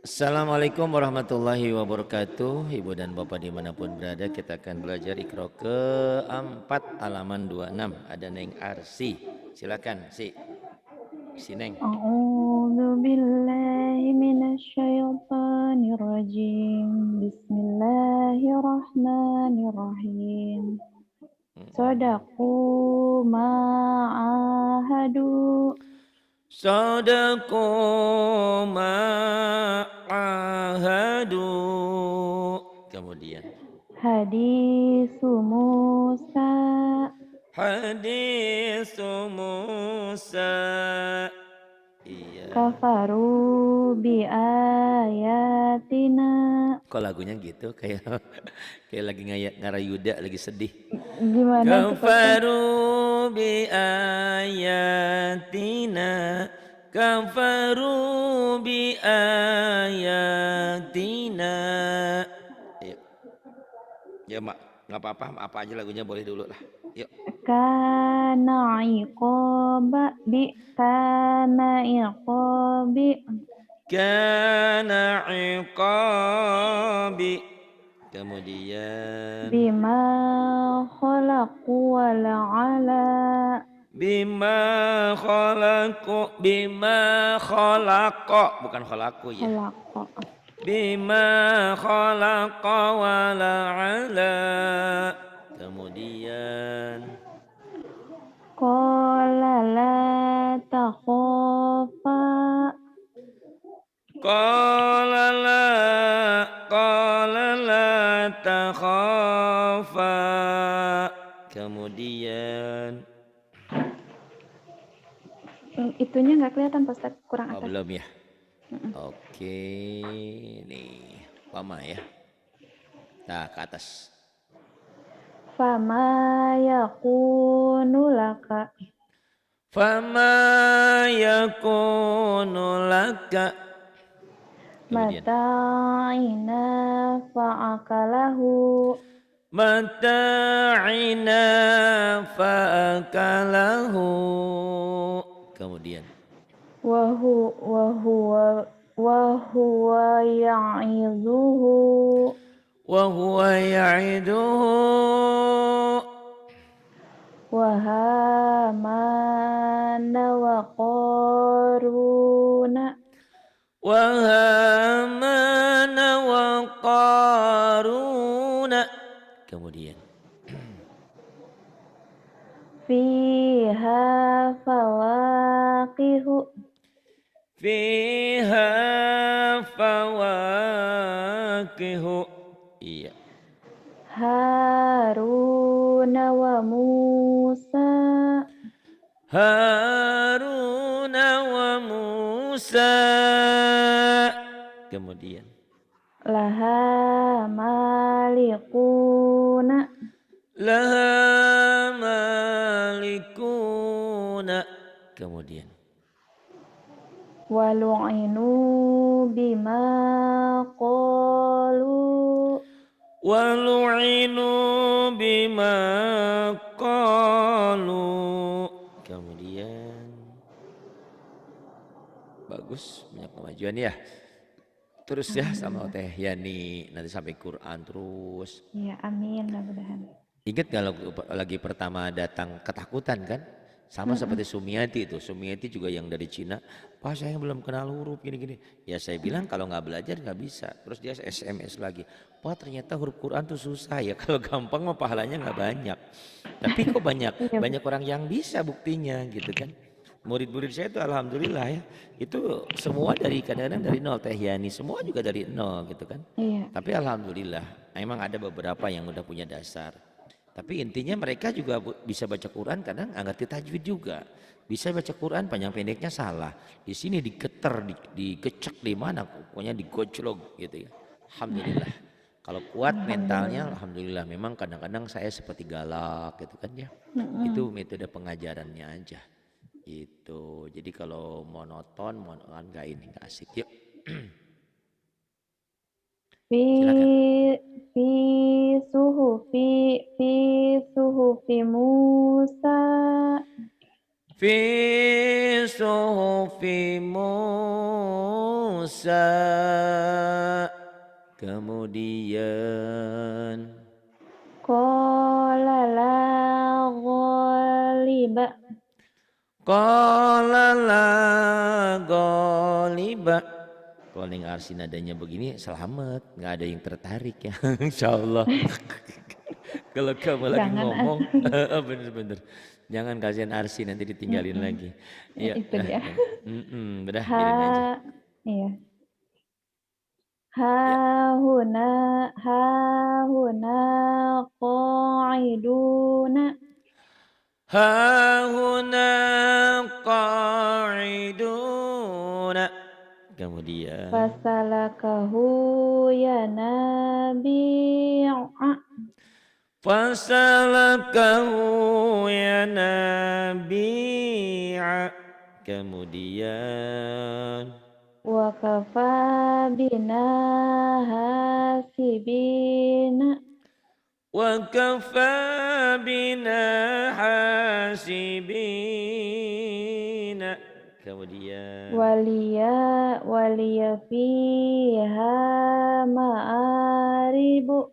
Assalamualaikum warahmatullahi wabarakatuh. Ibu dan bapak dimanapun berada, kita akan belajar Iqra ke-4 halaman 26. Ada Neng Arsi. Silakan si Neng. A'udzu billahi minasyaitonir rajim. Bismillahirrahmanirrahim. Sadaqu ma'ahadu. Sadaqu ma'ahadu. Kemudian Hadisu Musa. Hadisu Musa. Iya. Kafaru bi ayatina. Kok lagunya gitu kayak lagi ngarayuda lagi sedih. Gimana tuh Pak? Kafaru bi ayatina, kafaru bi ayatina. Yuk. Ya mak, nggak apa-apa, apa aja lagunya boleh dulu lah. Yuk. Kana iqabi. Kana iqabi. Kemudian Bima khalaqu wala'ala. bima khalaqo bukan khalaqu ya. Khalaqo. Bima khalaqa wa la'ala. Kemudian Qala la takhafa. qala la takhafa. Kemudian Itunya nggak kelihatan Pak Ustadz, kurang atas. belum ya. Oke, nih lama ya. Nah, ke atas. Fama yakunu laka. Fama yakunu laka. Kemudian Mata'ina fa'akalahu. mata'ina fa'akalahu. Kemudian Wahuwa ya'iduhu. wa huwa ya'iduhu. Wahamana wa qaruna. Wa hamana wa qaruna. Kemudian Fiha fawaqihu. fiha fawakihu. Iya. Haruna wa Musa. Haruna wa Musa. Kemudian Laha malikuna. laha malikuna. Kemudian Walu'inu bima qalu. walu'inu bima qalu. Kemudian bagus, banyak kemajuan ya. Terus ya sama Teh Yani nanti sampai Quran terus. Ya amin, mudah-mudahan. Ingat kalau lagi pertama datang ketakutan kan? Sama seperti Sumiati itu. Sumiati juga yang dari Cina. Pak saya belum kenal huruf gini-gini. Ya saya bilang kalau nggak belajar nggak bisa. Terus dia SMS lagi. Pak ternyata huruf Quran tuh susah ya. Kalau gampang mah pahalanya nggak banyak. Tapi kok banyak orang yang bisa buktinya gitu kan. Murid-murid saya itu alhamdulillah ya. Itu semua dari kadang-kadang dari nol. Teh Yani semua juga dari nol gitu kan. Iya. Tapi alhamdulillah emang ada beberapa yang udah punya dasar. Tapi intinya mereka juga bisa baca Quran, kadang nggak ngerti tajwid juga. Bisa baca Quran panjang pendeknya salah. Di sini diketer, dikecek di mana, pokoknya digojlok gitu ya. Alhamdulillah. Kalau kuat mentalnya, alhamdulillah. Memang kadang-kadang saya seperti galak gitu kan ya. Itu metode pengajarannya aja. Itu. Jadi kalau monoton, nggak ini nggak asik. Yuk. Silakan. Fi suhufi Musa. Fi suhufi Musa. Musa. Kemudian Qala la ghaliba. qala la ghaliba. Kalau Neng Arsi nadanya begini selamat, nggak ada yang tertarik ya. Insya Allah. Kalau kamu lagi Jangan ngomong, bener-bener. Jangan kasihan Arsi nanti ditinggalin Mm-mm. lagi. Ya, Iya, itu dia. udah Ha, biarin aja. iya. Ya. Hahuna, hahuna qa'iduna. Hahuna qa'iduna. Kemudian Fasalakahu yanabi'a. fasalakahu ya nabi'a. Kemudian Wa kafa bina hasibina. wa kafa bina hasibina. Kemudian Waliya fiha ma'aribu.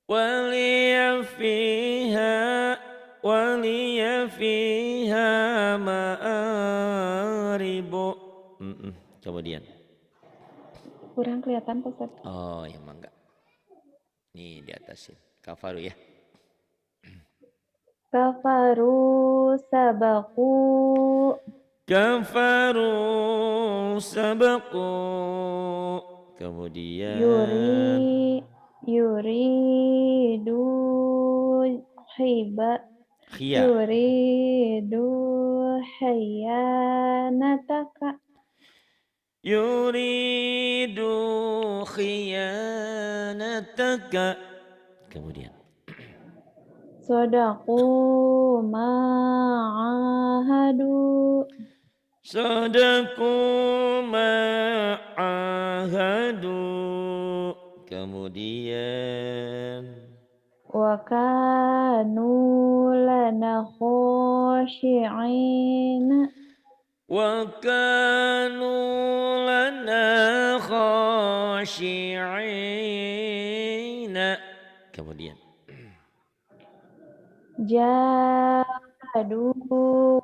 waliya fiha waliya fiha ma'aribu. Kemudian Kurang kelihatan Pak Ustaz. oh ya mangga nih di atasin kafaru ya. Kafaru sabaku Kafaru sabaqu. Kemudian yuridu hiba khia yuridu hayanataka. yuridu khiyanataka. Kemudian Sodaqu ma'ahadu. Sadaku ma'ahadu. Kemudian Wa kanu lana khoshi'ina. wa kanu lana khashi'ina. Kemudian Jahadu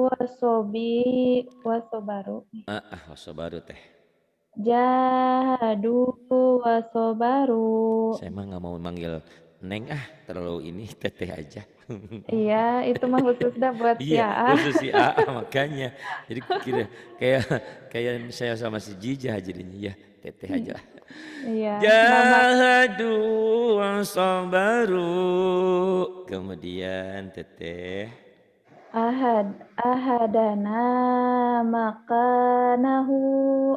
wasobaru. wasabaru teh. Jahadu wasobaru. Saya mah nggak mau manggil Neng terlalu ini teteh aja. Iya, itu mah khusus dah buat si Iya, AA. khusus si AA makanya. Jadi kira kayak kayak saya sama si Jijah jadinya ya teteh aja. Iya, nama Jahadu wasabaru. Kemudian teteh ahadana makanahu.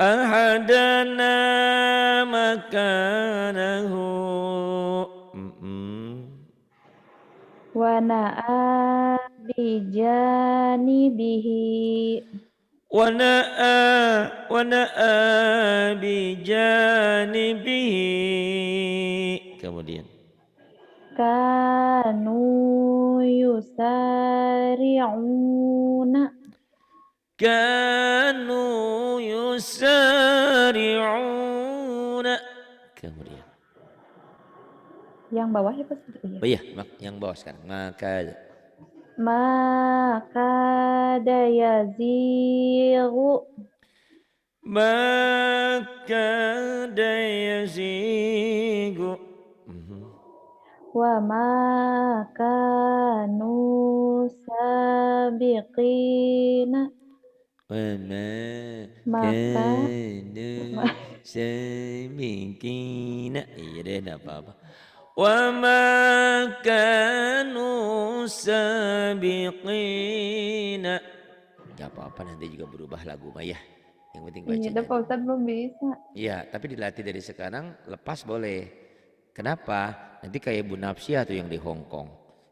ahadana makanahu. Wa na'a bijanibihi. Wana'a bijanibihi. Kemudian Kanu yusari'una. kanu yusari'una. Kemudian Yang bawah ya Pak? Iya. oh iya yang bawah sekarang Maka dayazigu. maka dayazigu. Wa makanu sabiqina. Maka Kanu samikina. Iya deh enggak apa-apa. Wa ma kanu sabiqina. Enggak apa-apa nanti juga berubah lagu mah ya. Yang penting Iya, bacanya. Pak Ustadz belum bisa. Iya, tapi dilatih dari sekarang lepas boleh. Kenapa? Nanti kayak Bu Napsia tuh yang di Hong Kong.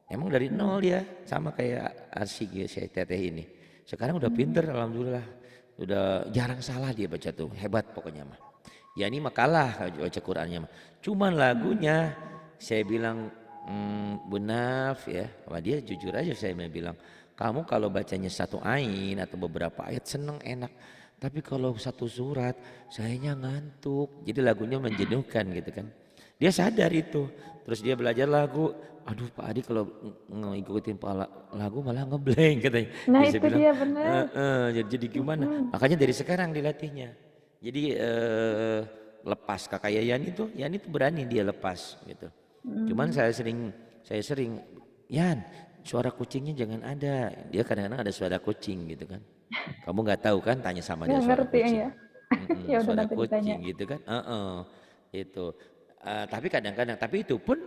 Emang dari nol ya, sama kayak Arsy saya teteh ini. Sekarang udah pinter alhamdulillah. Udah jarang salah dia baca tuh, hebat pokoknya mah. Ya ini makalah kalau baca Qurannya mah. Cuman lagunya saya bilang Bu Naf ya, sama dia jujur aja saya bilang, kamu kalau bacanya satu ain atau beberapa ayat seneng enak. Tapi kalau satu surat, sayanya ngantuk. Jadi lagunya menjenuhkan gitu kan. Dia sadar itu. Terus dia belajar lagu. Aduh Pak Adi kalau ngikutin lagu malah ngeblank katanya. Nah Dia itu bilang, dia bener. jadi gimana? Mm-mm. Makanya dari sekarang dilatihnya. Jadi lepas kakak Yani itu berani dia lepas gitu. Cuman Mm. saya sering, Yan, suara kucingnya jangan ada. Dia kadang-kadang ada suara kucing gitu kan. Kamu nggak tahu kan? Tanya sama dia Nggak suara ngerti kucing. ya. Mm-mm, Ya udah suara nanti ditanya. kucing gitu kan? Itu. Tapi kadang-kadang, tapi itu pun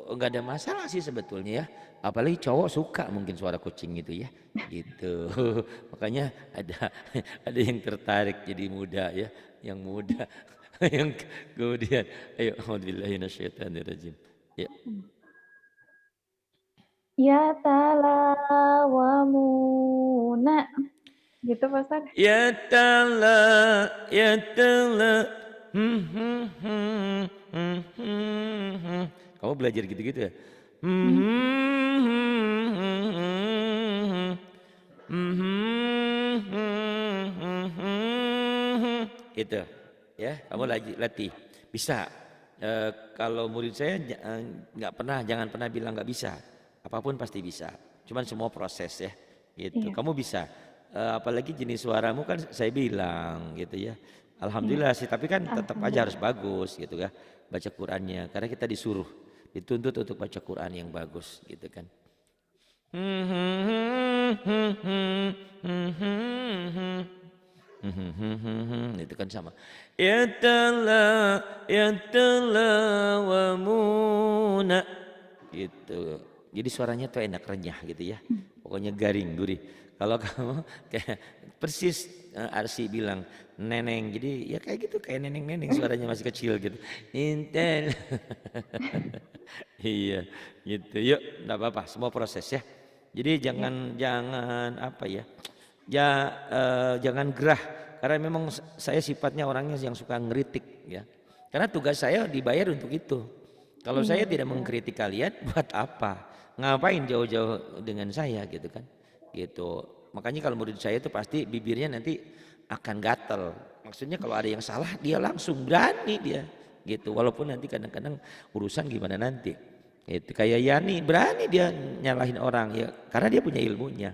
nggak ada masalah sih sebetulnya ya. Apalagi cowok suka mungkin suara kucing gitu ya. Gitu. Makanya ada ada yang tertarik jadi muda ya, yang muda. Yang kemudian, ayo, auzubillahi minasyaitonirrajim. Ya. Ya talawamuna. Gitu Pak Ustaz. Ya tala, ya tala. Kamu belajar gitu-gitu ya? Hmm. Gitu. Ya, kamu latih. Bisa. Kalau murid saya jangan pernah bilang nggak bisa. Apapun pasti bisa. Cuman semua proses ya. Gitu. Iya, Kamu bisa. Apalagi jenis suaramu kan saya bilang gitu ya. iya. Alhamdulillah sih, tapi kan tetap aja harus Alhamdulillah. bagus gitu ya baca Qurannya. Karena kita dituntut untuk baca Quran yang bagus gitu kan. Itu kan sama. Yatala wa muna gitu. Jadi suaranya tuh enak renyah gitu ya. Pokoknya garing gurih. Kalau kamu kayak persis Arsi bilang neneng. Jadi ya kayak gitu kayak neneng-neneng suaranya masih kecil gitu. Inten. Iya gitu. Yuk, enggak apa-apa, semua proses ya. Jadi Ya. jangan jangan apa ya? Jangan gerah karena memang saya sifatnya orangnya yang suka ngeritik ya. Karena tugas saya dibayar untuk itu. Kalau Iya saya tidak benar. mengkritik kalian, buat apa? Ngapain jauh-jauh dengan saya gitu kan? Gitu. Makanya kalau murid saya itu pasti bibirnya nanti akan gatel. Maksudnya kalau ada yang salah dia langsung berani dia gitu. Walaupun nanti kadang-kadang urusan gimana nanti. Itu kayak Yani berani dia nyalahin orang ya karena dia punya ilmunya.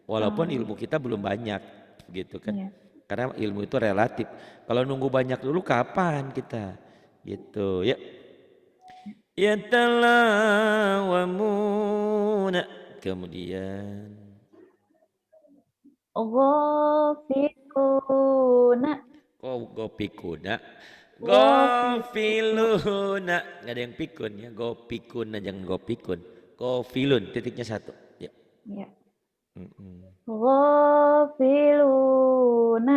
Walaupun Oh, ilmu kita belum banyak gitu kan. iya. Karena ilmu itu relatif. Kalau nunggu banyak dulu kapan kita? Gitu ya. Yatalawamuna. Kemudian Ghafiruna. gopikuna. Ghafiru. Gofiluna. Nggak ada yang pikun ya. Gopikuna jangan gopikun. Gofilun titiknya satu. Ya. Ya. Mm-mm. Ghafiluna.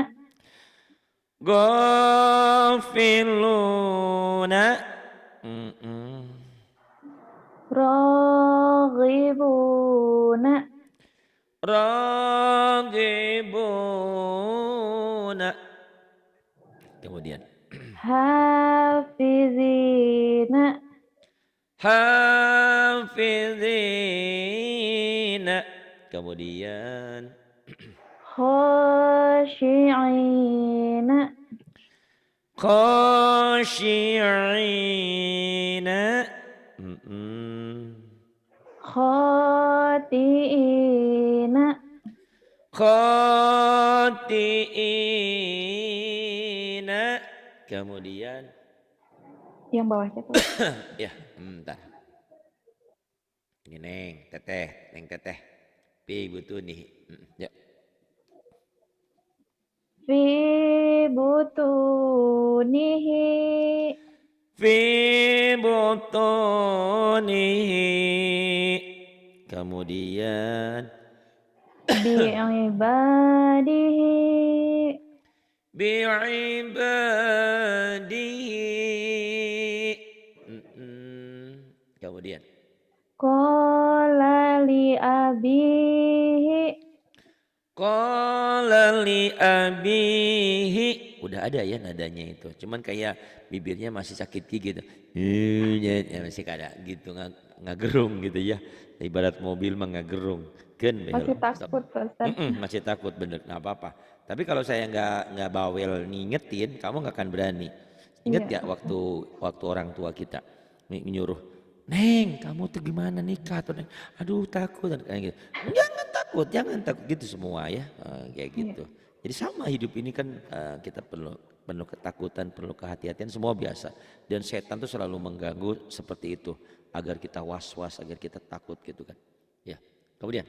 Gofiluna. Mm-mm. Raghibuna. Ragibuna. Kemudian Hafizina. hafizina. Kemudian Khashi'ina. khasyi'ina. Mm-mm. Khati'ina. Khati'ina. Kemudian Yang bawahnya tuh. ya, bentar. Ini neng teteh. Pi butuh nih. Ya. Fi butunihi. Fi butunihi. Kemudian Bi'ibadihi. bi'ibadihi. Kemudian Qala li abihi. qala li abihi. Udah ada ya nadanya itu. Cuman kayak bibirnya masih sakit gigi gitu. Ya masih ada gitu nggak gerung gitu ya. Ibarat mobil mah nggak gerung. Kan Masih belum. Stop. takut Pak Ustaz. Masih takut bener. Nggak apa-apa. Tapi kalau saya nggak bawel ngingetin, kamu nggak akan berani. Ingat Iya. gak waktu orang tua kita menyuruh, Neng, kamu tuh gimana nikah? Atau Neng, aduh takut dan kayak gitu. Jangan takut gitu semua ya, kayak Iya. gitu. Jadi sama hidup ini kan kita penuh ketakutan, perlu kehati-hatian, semua biasa. Dan setan tuh selalu mengganggu seperti itu agar kita was-was, agar kita takut gitu kan. Ya, kemudian.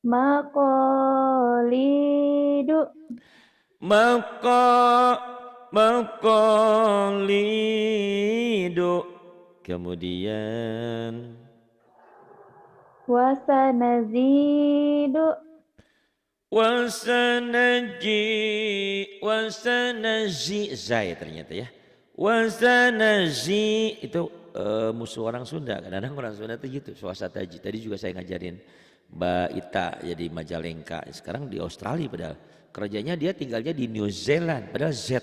Maqalidu Maka Maqalidu. Kemudian wasanazidu wasanaji zai ternyata ya. Wasanaji itu musuh orang Sunda. Kadang-kadang orang Sunda itu gitu, swasataji. Tadi juga saya ngajarin Mbak Ita jadi Majalengka. Sekarang di Australia padahal. Kerjanya dia tinggalnya di New Zealand padahal Z.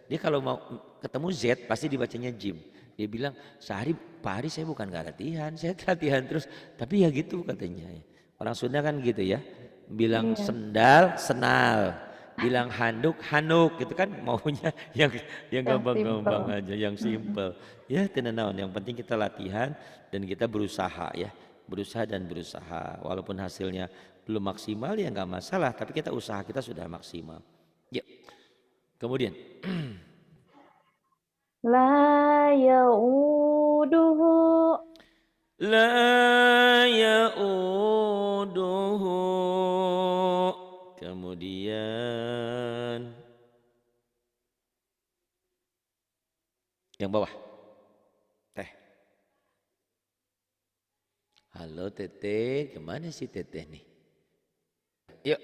Dia kalau mau ketemu Z pasti dibacanya Jim. Dia bilang sehari Pak Hari saya bukan gak latihan, saya latihan terus. Tapi ya gitu katanya. Orang Sunda kan gitu ya. Bilang iya sendal, senal. Bilang handuk, handuk gitu kan maunya yang yang gampang-gampang simple. aja, yang simple. Ya tidak naon, yang penting kita latihan dan kita berusaha ya. Berusaha dan berusaha. Walaupun hasilnya belum maksimal ya nggak masalah, tapi kita usaha kita sudah maksimal. Ya. Kemudian La yauduhu la yauduhu. Kemudian yang bawah. Teh. Halo Teteh, kemana sih Teteh nih? Yuk,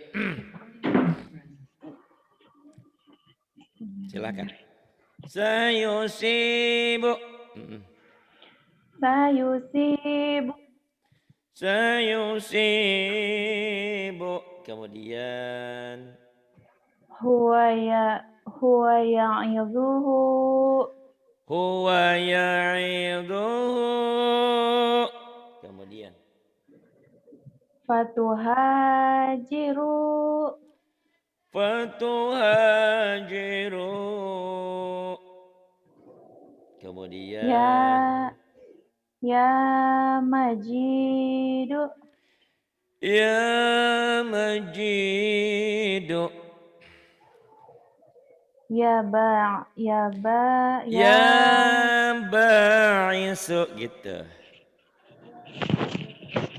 silakan. Sayusibu. sayusibu Sayusibu. Kemudian huwa ya'idhuhu huwa ya'iduhu. Kemudian fatuhajiru fatuhajiru. Kemudian ya ya majidu ya majidu. ya Ya ba'isu gitu.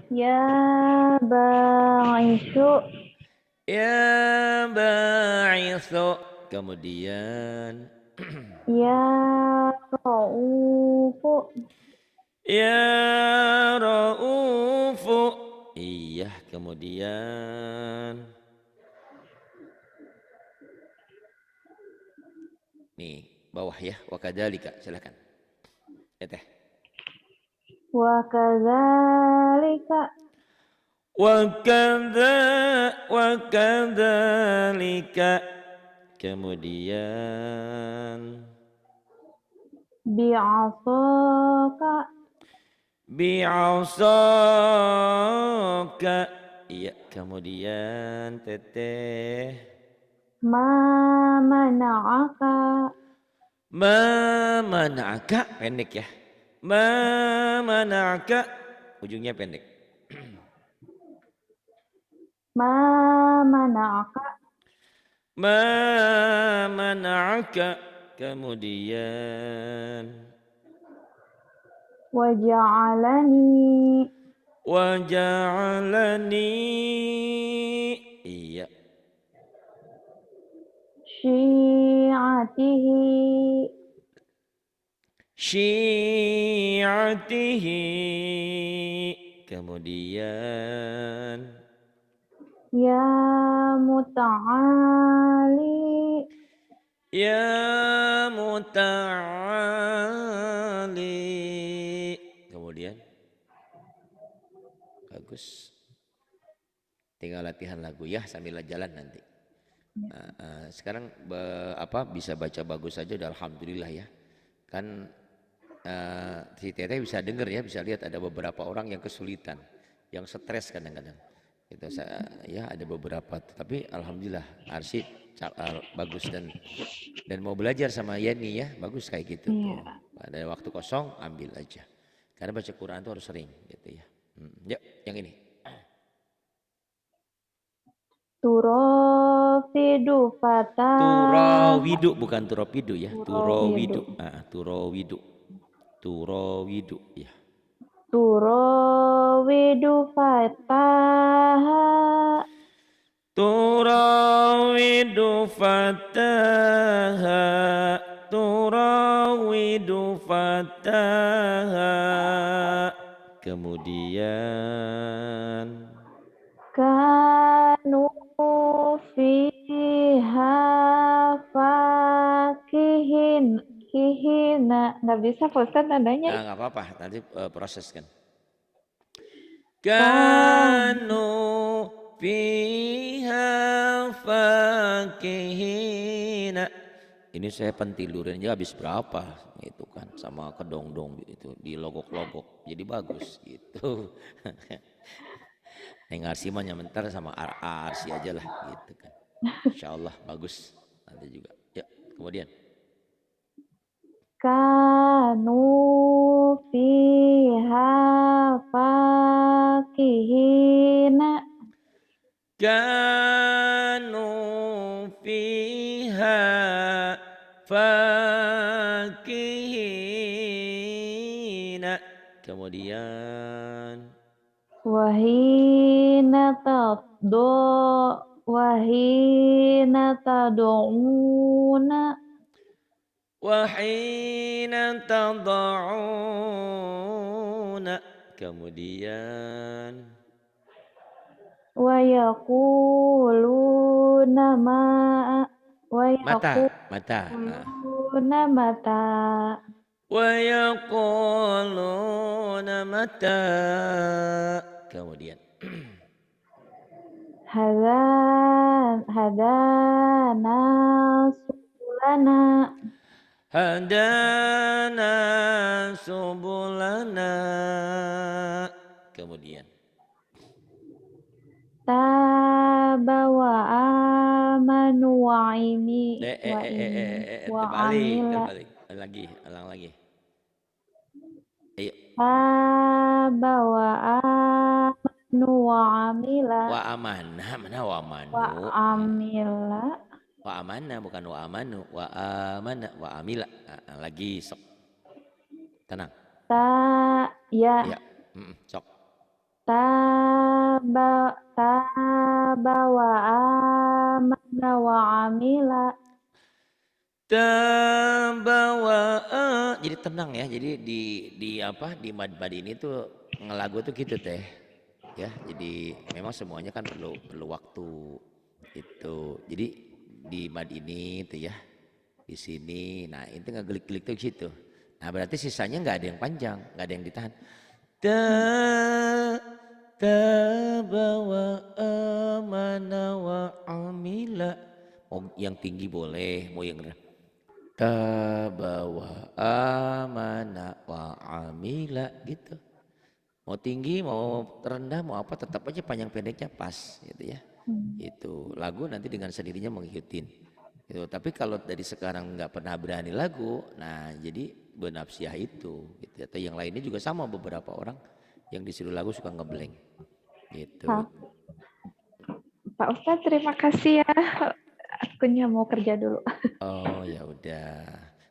ya ba'isu Ya ba'isu. Kemudian ya ra'ufu ya ra'ufu. Iya, kemudian nih bawah ya, wakadzalika silakan. Teh. wa kadzalika Wakadzalika. Kemudian bi'asaka bi'asaka. Iya, kemudian Teteh. ma mana'aka Ma mana'aka pendek ya. Ma mana'aka ujungnya pendek. ma mana'aka Ma mana'aka. Kemudian waja'alani waja'alani. Iya. syi'atihi Syi'atihi. Kemudian ya muta'ali ya muta'ali. Kemudian bagus. Tinggal latihan lagu ya sambil jalan nanti. Sekarang bisa baca bagus saja udah alhamdulillah ya. Kan si Teteh bisa dengar ya, bisa lihat ada beberapa orang yang kesulitan, yang stres kadang-kadang. Itu ya ada beberapa, tapi alhamdulillah Arsy bagus dan mau belajar sama Yeni ya, bagus kayak gitu tuh. Iya. Pada waktu kosong ambil aja. Karena baca Quran itu harus sering gitu ya. Yuk, yang ini. Turofidu fatah. Turawidu bukan turapidu ya. Turofidu. Turawidu. Turawidu. Turawidu ya. Turowidu fatah. Turawidu fataha. Turawidu fataha. Kemudian Kanu fiha kihina. Nggak bisa Pak Ustadz nadanya. nggak apa-apa, nanti proses kan. Kan. Kanu fiha fakihina. Ini saya pentilurin aja habis berapa itu kan, sama kedongdong itu di logok-logok jadi bagus gitu. Yang Arsi mah nyementar sama Arsi aja lah gitu kan. Insya Allah bagus nanti juga. Ya kemudian. Kanu fiha fakihina. Kanu fiha fakihina. Kemudian Wahina tad'una. wahina tada'una. Kemudian Wa yaquluna ma wa mata. yaquluna mata. Wa yaquluna mata. Kemudian Hadana subulana. hadana subulana. Kemudian Taba wa amanu wa terbalik lagi, ulang lagi. Ayo. Taba wa amanu wa amila. Wa amanah, mana wa amanu? Wa amila. Wa amanah bukan wa amanu, wa amanah, wa amila. Lagi sok. Tenang. Ya. Sok. Taba wa amana wa amila. Tabawa, jadi tenang ya. Jadi di mad ini tuh ngelagu tuh gitu teh. Ya, jadi memang semuanya kan perlu waktu itu. Jadi di mad ini tuh ya. Di sini. Nah, itu ngegelik-gelik tuh gitu. Nah, berarti sisanya nggak ada yang panjang, nggak ada yang ditahan. Tabawa amana wa amila. Mau yang tinggi boleh, mau yang rendah. Tabawa amana wa amila gitu. Mau tinggi, mau rendah, mau apa tetap aja panjang pendeknya pas gitu ya. Itu lagu nanti dengan sendirinya mengikutin. Gitu. Tapi kalau dari sekarang nggak pernah berani lagu, nah jadi benafsiah itu. Gitu. Atau yang lainnya juga sama, beberapa orang yang disuruh lagu suka ngeblank. Gitu. Pak Ustadz terima kasih ya. Akunya mau kerja dulu. Oh ya udah.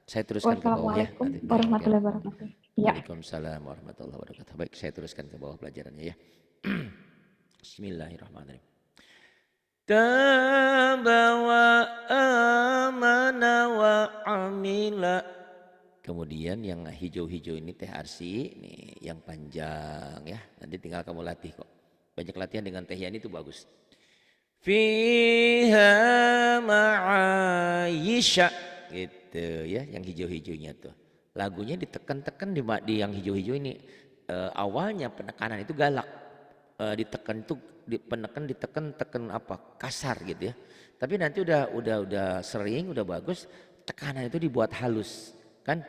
Saya teruskan ke bawah ya. Wassalamualaikum warahmatullahi wabarakatuh. Ya. Waalaikumsalam warahmatullahi wabarakatuh. Baik, saya teruskan ke bawah pelajarannya ya. Bismillahirrahmanirrahim. Tabawa amana wa amila. Kemudian yang hijau-hijau ini teh Arsi, nih yang panjang ya. Nanti tinggal kamu latih kok. Banyak latihan dengan teh Yani itu bagus. Fiha ma'ayisha gitu ya, yang hijau-hijaunya tuh. Lagunya ditekan-tekan di yang hijau-hijau ini. Awalnya penekanan itu galak. Ditekan itu ditekan apa? Kasar gitu ya. Tapi nanti udah sering, udah bagus, tekanan itu dibuat halus. Kan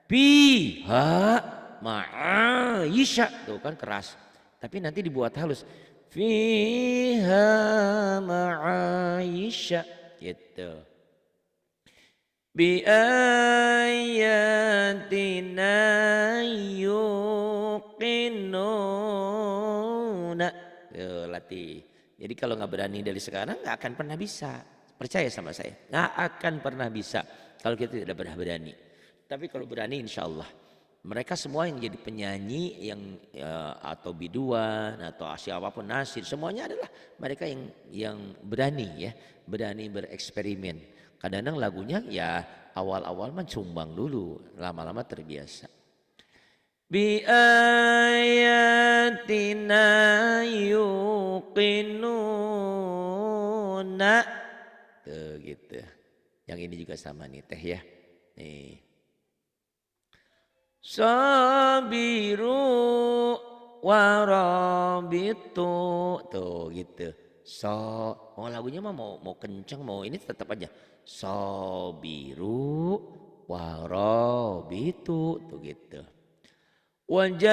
fiha ma'ayisha tuh kan keras. Tapi nanti dibuat halus. fiha ma'aisha gitu. Bi ayatina yuqinuna. Tuh, latih. Jadi kalau nggak berani dari sekarang nggak akan pernah bisa. Percaya sama saya, nggak akan pernah bisa kalau kita tidak pernah berani. Tapi kalau berani insya Allah. Mereka semua yang jadi penyanyi yang atau biduan atau siapapun nasir semuanya adalah mereka yang berani ya, berani bereksperimen. Kadang-kadang lagunya ya awal-awal mah cumbang dulu, lama-lama terbiasa. Bi ayatina yuqinuna. Tuh gitu. Yang ini juga sama nih teh ya. Nih. Sabiru warabitu. Tuh gitu. Oh lagunya mah mau kenceng mau ini tetap aja. Sabiru warabitu. Tuh gitu. Wajahidu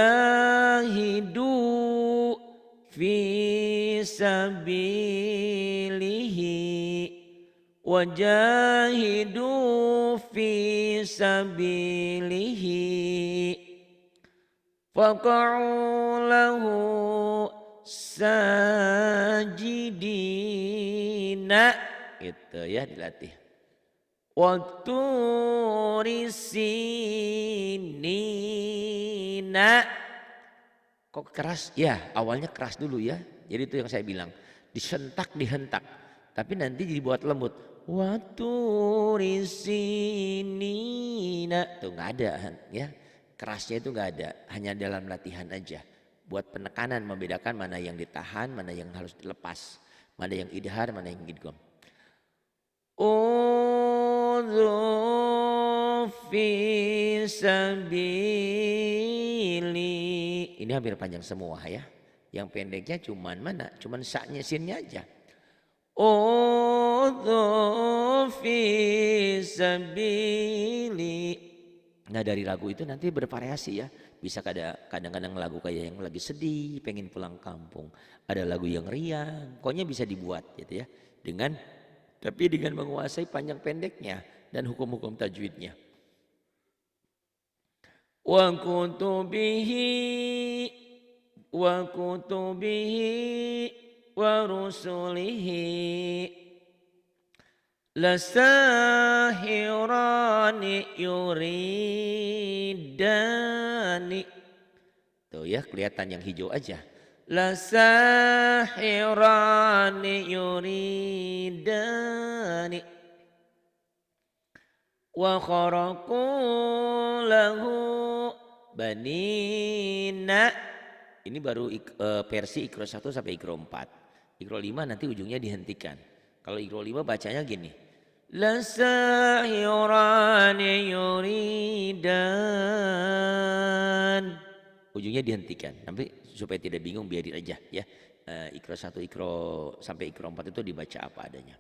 fi sabilihi. Wajahidu fi sabilihi faqa'u lahu sajidina gitu ya dilatih. Waktu risinina kok keras ya awalnya keras dulu ya jadi itu yang saya bilang disentak dihentak tapi nanti dibuat lembut. Waktu risinina tuh nggak ada ya kerasnya itu nggak ada hanya dalam latihan aja buat penekanan membedakan mana yang ditahan mana yang harus dilepas mana yang idhar mana yang idgham. Udzu fi sabili ini hampir panjang semua ya yang pendeknya cuman mana cuman saknya sinnya aja. Udzu fi sabili. Nah dari lagu itu nanti bervariasi ya. Bisa kadang-kadang lagu kayak yang lagi sedih, pengen pulang kampung. Ada lagu yang riang, pokoknya bisa dibuat gitu ya. Tapi dengan menguasai panjang pendeknya dan hukum-hukum tajwidnya. Wa kutubihi wa rusulihi lasahirani yuridani. Tuh ya kelihatan yang hijau aja. Lasahirani yuridani wa kharaqu lahu banina. Ini baru versi Iqra 1 sampai Iqra 4. Iqra 5 nanti ujungnya dihentikan. Kalau Iqra 5 bacanya gini. Lasahirani yuridan. Ujungnya dihentikan. Nanti supaya tidak bingung biarin aja ya. Iqra 1 sampai Iqra 4 itu dibaca apa adanya.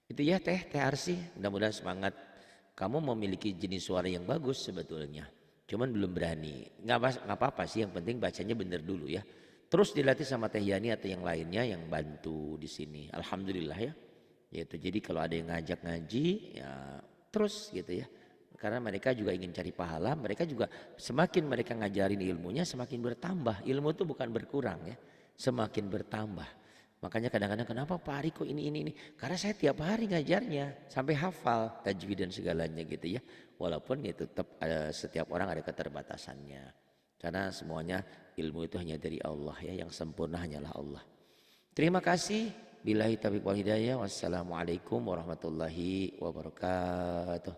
Itu ya Teh Arsi. Mudah-mudahan semangat. Kamu memiliki jenis suara yang bagus sebetulnya. Cuman belum berani. Nggak apa-apa sih yang penting bacanya bener dulu ya. Terus dilatih sama Teh Yani atau yang lainnya yang bantu di sini. Alhamdulillah ya. Yaitu jadi kalau ada yang ngajak ngaji ya terus gitu ya. Karena mereka juga ingin cari pahala, mereka juga semakin mereka ngajarin ilmunya semakin bertambah. Ilmu itu bukan berkurang ya, semakin bertambah. Makanya kadang-kadang kenapa Pak Ari kok ini. Karena saya tiap hari ngajarnya sampai hafal tajwid dan segalanya gitu ya. Walaupun ya tetap setiap orang ada keterbatasannya. Karena semuanya ilmu itu hanya dari Allah ya, yang sempurna hanyalah Allah. Terima kasih. Billahi taufiq wal hidayah. Wassalamualaikum warahmatullahi wabarakatuh.